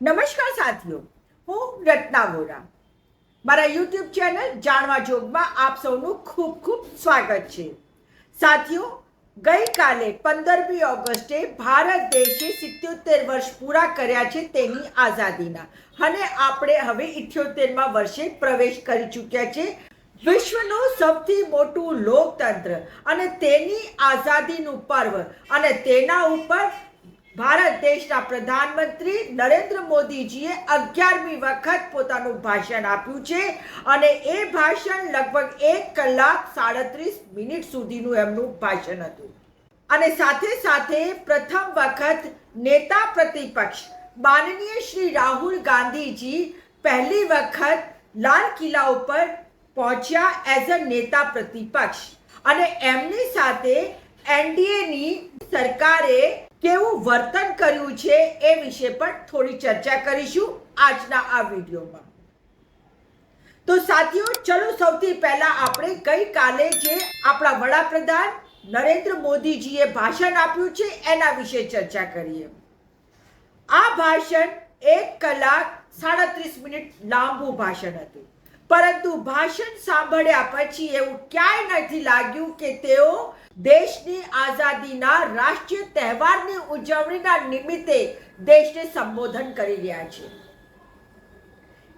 નમસ્કાર સાથીઓ, હું રત્ના વોરા. મારા યુટ્યુબ ચેનલ જાણવા જોગમાં આપ સૌનું ખૂબ ખૂબ સ્વાગત છે. સાથીઓ, ગઈકાલે 15મી ઓગસ્ટે ભારત દેશે 77 વર્ષ પૂરા કર્યા છે તેની આઝાદીના, અને આપણે હવે 78મા વર્ષે પ્રવેશ કરી ચૂક્યા છે. વિશ્વનું સૌથી મોટું લોકતંત્ર અને તેની આઝાદીનું પર્વ, અને તેના ઉપર ભારત દેશના પ્રધાનમંત્રી નરેન્દ્ર મોદીજીએ 11મી વખત પોતાનું ભાષણ આપ્યું છે, અને એ ભાષણ લગભગ 1 કલાક 37 મિનિટ સુધીનું એમનું ભાષણ હતું. અને સાથે સાથે પ્રથમ વખત નેતા પ્રતિપક્ષ માનનીય શ્રી રાહુલ ગાંધીજી પહેલી વખત લાલ કિલ્લા ઉપર પહોંચ્યા એઝ અ નેતા પ્રતિપક્ષ, અને એમની સાથે એનડીએની સરકારે કેવું વર્તન કર્યું છે એ વિશે પણ થોડી ચર્ચા કરીશું આજના આ વિડીયોમાં. તો સાથીઓ, ચલો સૌથી પહેલા આપણે ગઈકાલે જે આપણા વડાપ્રધાન નરેન્દ્ર મોદીજીએ ભાષણ આપ્યું છે એના વિશે ચર્ચા કરીએ. આ ભાષણ 1 કલાક 37 મિનિટ લાંબુ ભાષણ હતું, પરંતુ ભાષણ સાંભળ્યા પછી એવું ક્યાંય નથી લાગ્યું કે તેઓ દેશની આઝાદીના રાષ્ટ્રીય તહેવારની ઉજવણીના નિમિત્તે દેશને સંબોધન કરી રહ્યા છે.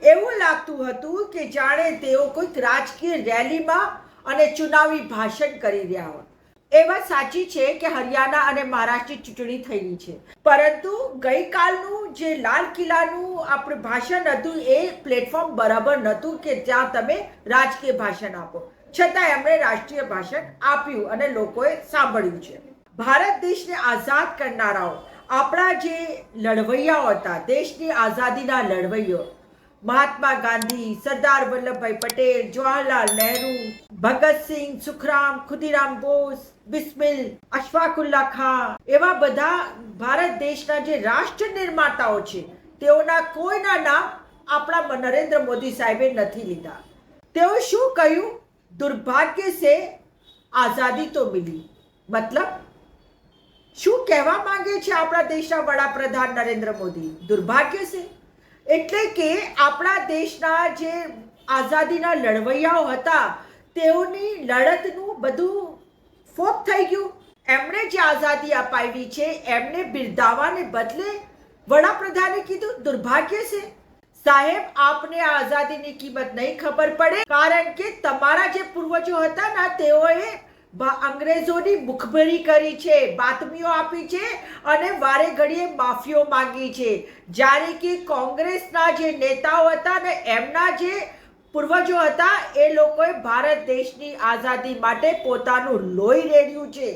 એવું લાગતું હતું કે જાણે તેઓ કોઈક રાજકીય રેલીમાં અને ચુનાવી ભાષણ કરી રહ્યા હોય. એ વાત સાચી છે કે હરિયાણા અને મહારાષ્ટ્રની ચૂંટણી થયેલી છે, પરંતુ ગઈકાલનું જે લાલ કિલ્લાનું આપણું ભાષણ હતું એ પ્લેટફોર્મ બરાબર નહોતું કે જ્યાં તમે રાજકીય ભાષણ આપો. છતાં એમણે રાષ્ટ્રીય ભાષણ આપ્યું અને લોકોએ સાંભળ્યું છે. ભારત દેશને આઝાદ કરનારાઓ, આપણા જે લડવૈયાઓ હતા, દેશની આઝાદીના લડવૈયાઓ, મહાત્મા ગાંધી, સરદાર વલ્લભભાઈ પટેલ, જવાહરલાલ નહેરુ, ભગતસિંહ, સુખરામ, ખુદીરામ બોઝ, બિસ્મિલ, અશફાકુલ્લા ખાન, એવા બધા ભારત દેશના જે રાષ્ટ્ર નિર્માતાઓ છે તેઓના કોઈના નામ આપણા નરેન્દ્ર મોદી સાહેબે નથી લીધા. તેઓ શું કહ્યું? दुर्भाग्य से आजादी तो मिली. मतलब શું કહેવા માંગે છે આપણા દેશના વડાપ્રધાન નરેન્દ્ર મોદી? દુર્ભાગ્ય છે એટલે કે આપણા દેશના જે આઝાદીના લડવૈયાઓ હતા તેઓની લડતનું બધું ફોક થઈ ગયું. એમણે જે આઝાદી અપાવી છે એમને બિરદાવવાને બદલે વડાપ્રધાને કીધું દુર્ભાગ્ય છે. સાહેબ, આપને આઝાદીની કિંમત નહીં ખબર પડે, કારણ કે તમારા જે પૂર્વજો હતા ને તેઓએ અંગ્રેજોની મુખબરી કરી છે, બાતમીઓ આપી છે અને વારે ઘડીએ માફીઓ માંગી છે. જ્યારે કે કોંગ્રેસના જે નેતાઓ હતા ને એમના જે પૂર્વજો હતા એ લોકોએ ભારત દેશની આઝાદી માટે પોતાનું લોહી રેડ્યું છે.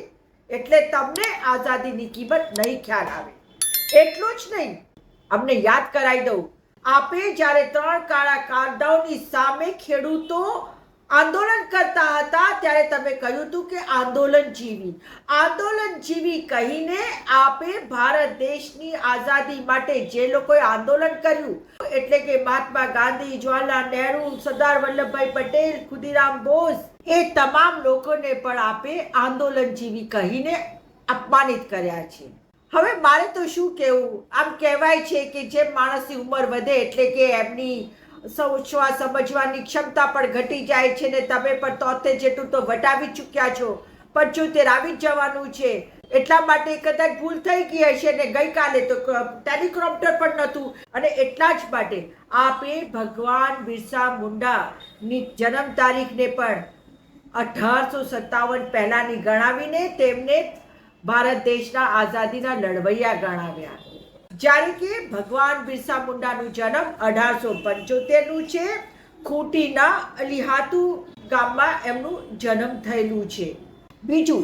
એટલે તમને આઝાદીની કિંમત નહીં ખ્યાલ આવે. એટલું જ નહીં, અમને યાદ કરાવી દઉં, આપે જ્યારે 3 કાળા કાયદાઓની સામે ખેડૂતો આંદોલન કરતા હતા ત્યારે તમે કહ્યું હતું કે આંદોલન જીવી કહીને આપે ભારત દેશની આઝાદી માટે જે લોકોએ આંદોલન કર્યું, એટલે કે મહાત્મા ગાંધી, જવાહરલાલ નહેરુ, સરદાર વલ્લભભાઈ પટેલ, ખુદીરામ બોઝ, એ તમામ લોકોને પણ આપે આંદોલન જીવી કહીને અપમાનિત કર્યા છે. હવે મારે તો શું કહેવું? આમ કહેવાય છે કે જેમ માણસની ઉંમર વધે એટલે કે એમની સોચવા સમજવાની ક્ષમતા પણ ઘટી જાય છે, ને તમે પણ 73 જેટલું તો વટાવી ચૂક્યા છો, 75 આવી જ જવાનું છે. એટલા માટે કદાચ ભૂલ થઈ ગઈ હશે, ને ગઈકાલે તો ટેલિકોપ્ટર પણ નહોતું, અને એટલા જ માટે આપે ભગવાન બિરસા મુંડાની જન્મ તારીખને પણ 1857 પહેલાની ગણાવીને તેમને ભારત દેશના આઝાદીના લડવૈયા ગણાવ્યા. જ્યારે કે ભગવાન બિરસા મુંડાનું જન્મ 1875નું છે. ખૂંટીના અલીહાતુ ગામમાં એમનું જન્મ થયેલું છે. બીજું,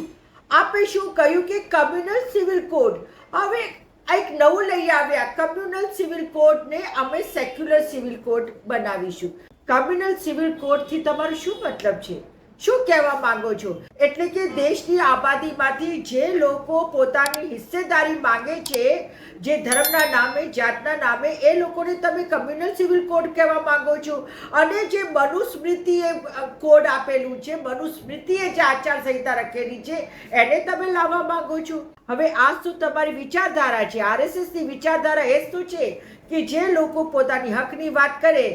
આપે શું કહ્યું કે કમ્યુનલ સિવિલ કોડ, હવે એક નવું લઈ આવ્યા. કમ્યુનલ સિવિલ કોડને અમે સેક્યુલર સિવિલ કોડ બનાવીશું. કમ્યુનલ સિવિલ કોડથી તમારો શું મતલબ છે? શું કહેવા માંગો છો? એટલે કે દેશની આબાદીમાંથી જે લોકો પોતાની હિસ્સેદારી માંગે છે, જે ધર્મના નામે, જાતના નામે, એ લોકોને તમે કમ્યુનલ સિવિલ કોડ કહેવા માંગો છો. અને જે મનુસ્મૃતિએ કોડ આપેલું છે, મનુસ્મૃતિએ જે આચાર સંહિતા રખેલી છે એને તમે લાવવા માંગો છો. હવે આ શું તમારી વિચારધારા છે? આરએસએસની વિચારધારા એ શું છે કે જે લોકો પોતાની હકની વાત કરે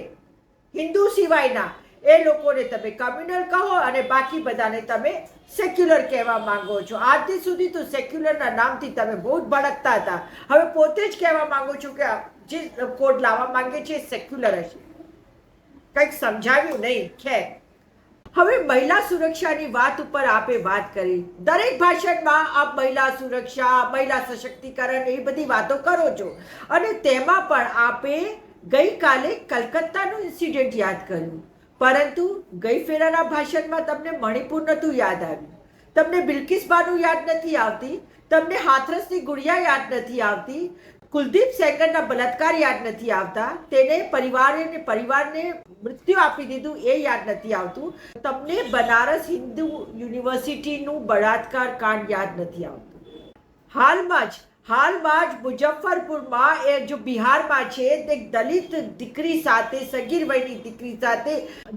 હિન્દુ સિવાયના એ લોકોને તમે કમ્યુનલ કહો અને બાકી બધાને તમે સેક્યુલર કહેવા માંગો છો. આજથી સુધી તો સેક્યુલરના નામથી તમે બહુ જ ભડકતા હતા. હવે પોતે જ કહેવા માંગો છો કે જે કોડ લાવવા માંગે છે એ સેક્યુલર હશે. કંઈક સમજાવ્યું નહીં. ખેર, હવે મહિલા સુરક્ષાની વાત ઉપર આપે વાત કરી. દરેક ભાષણમાં આપ મહિલા સુરક્ષા, મહિલા સશક્તિકરણ એ બધી વાતો કરો છો અને તેમાં પણ આપે ગઈકાલે કલકત્તાનું ઇન્સિડન્ટ યાદ કર્યું. પરંતુ ગઈ ફેરાના ભાષણમાં તમને મણિપુર નહોતું યાદ આવ્યું, તમને બિલ્કિસ બાનુ યાદ નથી આવતી, તમને હાથરસની ગુડિયા યાદ નથી આવતી, કુલદીપ સેંગરના બલાત્કાર યાદ નથી આવતા, તેને પરિવારને મૃત્યુ આપી દીધું એ યાદ નથી આવતું, તમને બનારસ હિન્દુ યુનિવર્સિટીનું બળાત્કાર કાંડ યાદ નથી આવતું. હાલમાં જ મુઝફ્ફરપુરમાં એ જો બિહારમાં છે એક દલિત દીકરી સાથે, સગીર વયની દીકરી સાથે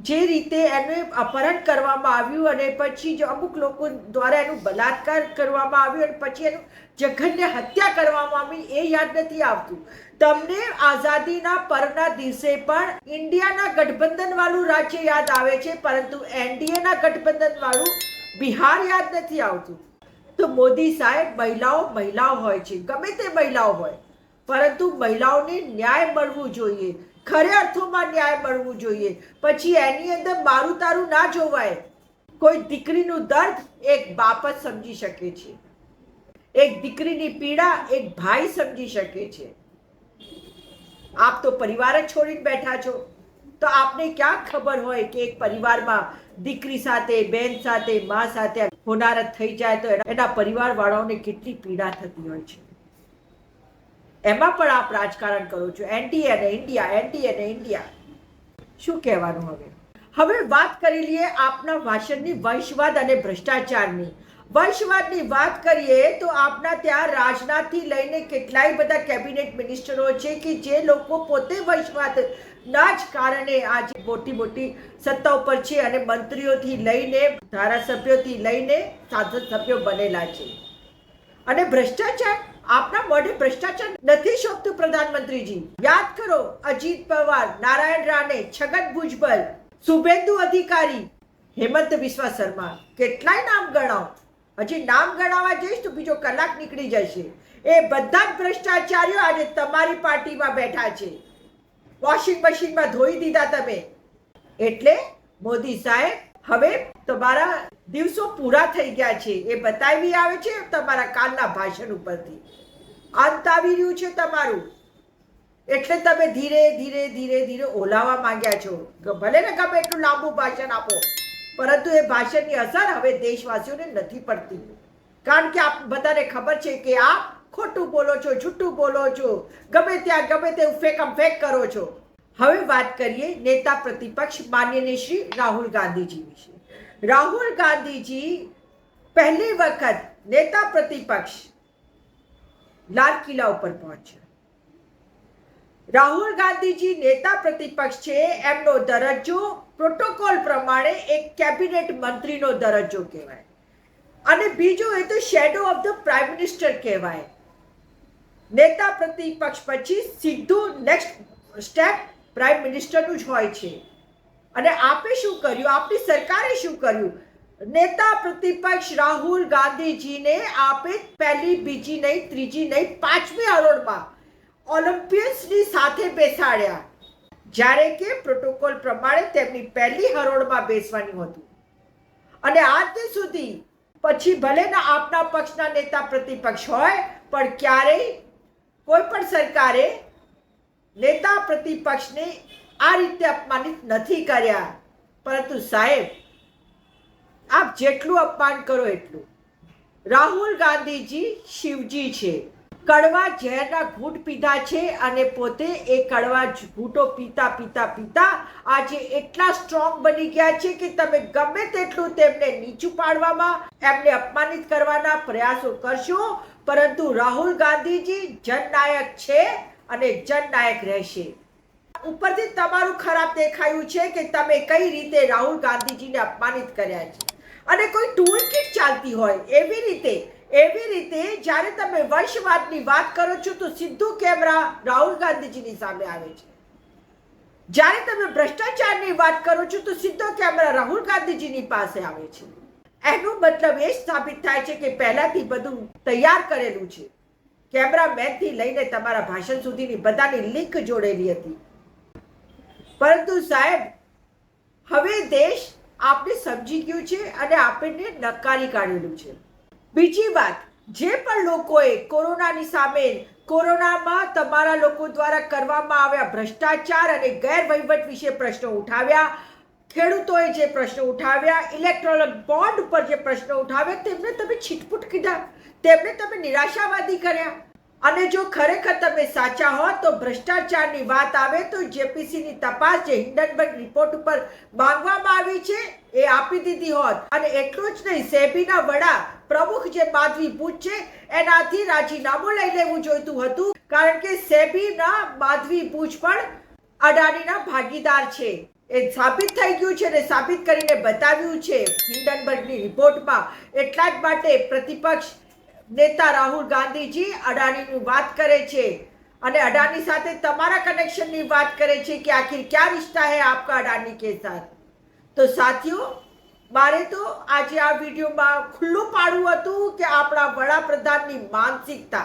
જે રીતે એને અપહરણ કરવામાં આવ્યું અને પછી જો અમુક લોકો દ્વારા એનું બલાત્કાર કરવામાં આવ્યું અને પછી એનું જઘન્ય હત્યા કરવામાં આવી એ યાદ નથી આવતું. તમને આઝાદીના પરના દિવસે પણ ઇન્ડિયાના ગઠબંધન વાળું રાજ્ય યાદ આવે છે, પરંતુ એનડીએના ગઠબંધન વાળું બિહાર યાદ નથી આવતું. તો મોદી સાહેબ, મહિલાઓ હોય છે, ગમે તે મહિલાઓ હોય, પરંતુ મહિલાઓને ન્યાય મળવું જોઈએ, ખરે અર્થોમાં ન્યાય મળવું જોઈએ. પછી એની અંદર મારું તારું ના જોવાય. કોઈ દીકરીનું દર્દ એક બાપ જ સમજી શકે છે, એક દીકરીની પીડા એક ભાઈ સમજી શકે છે. આપ તો પરિવાર જ છોડીને બેઠા છો, તો આપને ક્યાં ખબર હોય કે એક પરિવારમાં દીકરી સાથે, બહેન સાથે, મા સાથે હોનારત થઈ જાય તો એના પરિવાર વાળાઓને કેટલી પીડા થતી હોય છે. એમાં પણ આપ રાજકારણ કરો છો. એનડીએ અને ઇન્ડિયા. શું કહેવાનું? હવે વાત કરી લઈએ આપના ભાષણની વંશવાદ અને ભ્રષ્ટાચારની. વંશવાદની વાત કરીએ તો આપના ત્યાં રાજનાથથી લઈને કેટલાય બધા કેબિનેટ મિનિસ્ટરો છે કે જે લોકો પોતે વંશવાદના જ કારણે આજે મોટી સત્તા ઉપર છે અને મંત્રીઓથી લઈને ધારાસભ્યોથી લઈને સાંસદ સભ્યો બનેલા છે. અને ભ્રષ્ટાચાર, આપના મોઢે ભ્રષ્ટાચાર નથી શોભતું પ્રધાનમંત્રીજી. યાદ કરો, અજીત પવાર, નારાયણ રાણે, છગન ભુજબલ, શુભેન્દુ અધિકારી, હેમંત બિસ્વા શર્મા, કેટલાય નામ ગણાવો. હજી નામ ગણાવવા જઈશ તો બીજો કલાક નીકળી જશે. એ બધા જ ભ્રષ્ટાચારીઓ આજે તમારી પાર્ટીમાં બેઠા છે. વોશિંગ મશીનમાં ધોઈ દીધા તમે. એટલે મોદી સાહેબ, હવે તમારા દિવસો પૂરા થઈ ગયા છે એ બતાવી આવે છે તમારા કાલના ભાષણ ઉપરથી. અંત આવી રહ્યું છે તમારું. એટલે તમે ધીરે ઓલાવા માંગ્યા છો. ભલે ને ગમે એટલું લાંબુ ભાષણ આપો, પરંતુ એ ભાષણની અસર હવે દેશવાસીઓને નથી પડતી. કારણ કે આપ બધાને ખબર છે કે આપ ખોટું બોલો છો, જૂઠું બોલો છો, ગમે ત્યાં ગમે તેવું ફેક કરો છો. હવે વાત કરીએ નેતા પ્રતિપક્ષ માનનીય શ્રી રાહુલ ગાંધીજી વિશે. રાહુલ ગાંધીજી પહેલી વખત નેતા પ્રતિપક્ષ લાલ કિલ્લા ઉપર પહોંચ્યા. રાહુલ ગાંધીજી નેતા પ્રતિપક્ષ છે, એમનો દરજ્જો પ્રોટોકોલ પ્રમાણે એક કેબિનેટ મંત્રીનો દરજ્જો કહેવાય અને બીજું એ તો shadow of the prime minister કહેવાય. નેતા પ્રતિપક્ષ પછી સીધું નેક્સ્ટ સ્ટેપ પ્રાઇમ મિનિસ્ટરનું જ હોય છે. અને આપે શું કર્યું? આપની સરકારે શું કર્યું? નેતા પ્રતિપક્ષ રાહુલ ગાંધીજીને આપે પહેલી, બીજી નહીં, ત્રીજી નહીં, 5મી હરોળમાં ઓલિમ્પિયન્સની સાથે બેસાડ્યા, જ્યારે કે પ્રોટોકોલ પ્રમાણે તેમની પહેલી હરોળમાં બેસવાનું હતું. અને આજ સુધી પછી ભલે ના આપના પક્ષના નેતા પ્રતિપક્ષ હોય, પણ ક્યારેય કોઈ પણ સરકારે નેતા પ્રતિપક્ષને આ રીતે અપમાનિત નથી કર્યા. પરંતુ સાહેબ, આપ જેટલું અપમાન કરો એટલું. રાહુલ ગાંધીજી શિવજી છે, કડવા ઝેરના ઘૂંટ પીધા છે અને પોતે એ કડવા ઘૂંટો પીતા આજે એટલા સ્ટ્રોંગ બની ગયા છે કે તમે ગમે તેટલું તેમને નીચું પાડવામાં, એમને અપમાનિત કરવાના પ્રયાસો કરશો, પરંતુ રાહુલ ગાંધીજી જનનાયક છે અને જનનાયક રહેશે. ઉપરથી તમારું ખરાબ દેખાયું છે કે તમે કઈ રીતે રાહુલ ગાંધીજીને અપમાનિત કર્યા છે અને કોઈ ટૂલ કિટ ચાલતી હોય એવી રીતે એવી રીતે જ્યારે તમે વંશવાદની વાત કરો છો તો સીધું કેમેરા રાહુલ ગાંધીજીની સામે આવે છે. જ્યારે તમે ભ્રષ્ટાચારની વાત કરો છો તો સીધો કેમેરા રાહુલ ગાંધીજીની પાસે આવે છે. એનો મતલબ એ જ સાબિત થાય છે કે પહેલાથી બધું તૈયાર કરેલું છે. કેમેરામેનથી લઈને તમારા ભાષણ સુધીની બધાની લિંક જોડેલી હતી. પરંતુ સાહેબ, હવે દેશ આપણે સમજી ગયું છે અને આપણને નકારી કાઢેલું છે. બીજી વાત, જે પણ લોકોએ કોરોનાની સામે કોરોનામાં તમારા લોકો દ્વારા કરવામાં આવ્યા ભ્રષ્ટાચાર અને ગેરવહીવટ વિશે પ્રશ્નો ઉઠાવ્યા, ખેડૂતોએ જે પ્રશ્નો ઉઠાવ્યા, ઇલેક્ટ્રોનિક બોન્ડ ઉપર જે પ્રશ્નો ઉઠાવ્યા, તેમને તમે છીટપુટ કીધા, તેમને તમે નિરાશાવાદી કર્યા. અને જો ખરેખર તમે સાચા હો તો ભ્રષ્ટાચારની વાત આવે તો જેપીસીની તપાસ જે હિન્ડનબર્ગ રિપોર્ટ ઉપર માંગવામાં આવી છે એ આપી દીધી હોત. અને એટલું જ નહીં, સેબીના વડા પ્રમુખ જે માધવી બુચ છે એનાથી રાજીનામું લઈ લેવું જોઈતું હતું, કારણ કે સેબીના માધવી બુચ પણ અડાણીના ભાગીદાર છે. એ સાબિત થઈ ગયું છે અને સાબિત કરીને બતાવ્યું છે હિન્ડનબર્ગની રિપોર્ટમાં. એટલા જ માટે પ્રતિપક્ષ નેતા રાહુલ ગાંધીજી અડાણીની વાત કરે છે અને અડાણી સાથે તમારા કનેક્શનની વાત કરે છે કે આખિર ક્યા રિશ્તા હૈ આપકા અડાણી કે સાથ. તો સાથીઓ, મારે તો આજે આ વિડીયોમાં ખુલ્લું પાડવું હતું કે આપણા વડાપ્રધાનની માનસિકતા,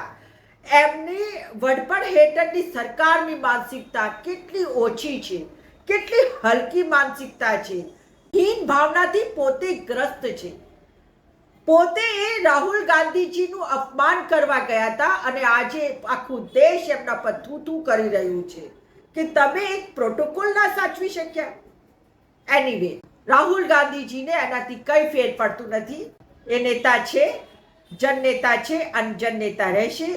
એમની વડપણ હેઠળની સરકારની માનસિકતા કેટલી ઓછી છે, કેટલી હલકી માનસિકતા છે. હીન ભાવનાથી પોતે ગ્રસ્ત છે. પોતે એ રાહુલ ગાંધીજીનું અપમાન કરવા ગયા હતા અને આજે આખું દેશ એમના પર થૂ કરી રહ્યું છે કે તમે એક પ્રોટોકોલ ના સાચવી શક્યા. એનીવે, રાહુલ ગાંધીજીને એનાથી કઈ ફેર પડતું નથી. એ નેતા છે, જનનેતા છે અને જનનેતા રહેશે.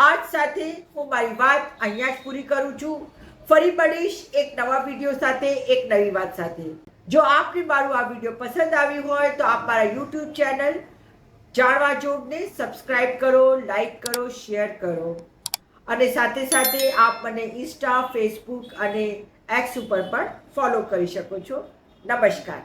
આજ સાથે હું મારી વાત અહીંયા જ પૂરી કરું છું. ફરી મળીશ એક નવા વિડીયો સાથે, એક નવી વાત સાથે. જો આપને મારું આ વિડીયો પસંદ આવ્યું હોય તો આપ મારા યુટ્યુબ ચેનલ જાણવા જોગને સબસ્ક્રાઇબ કરો, લાઈક કરો, શેર કરો અને સાથે સાથે આપ મને ઇન્સ્ટા, ફેસબુક અને એક્સ ઉપર પણ ફોલો કરી શકો છો. નમસ્કાર.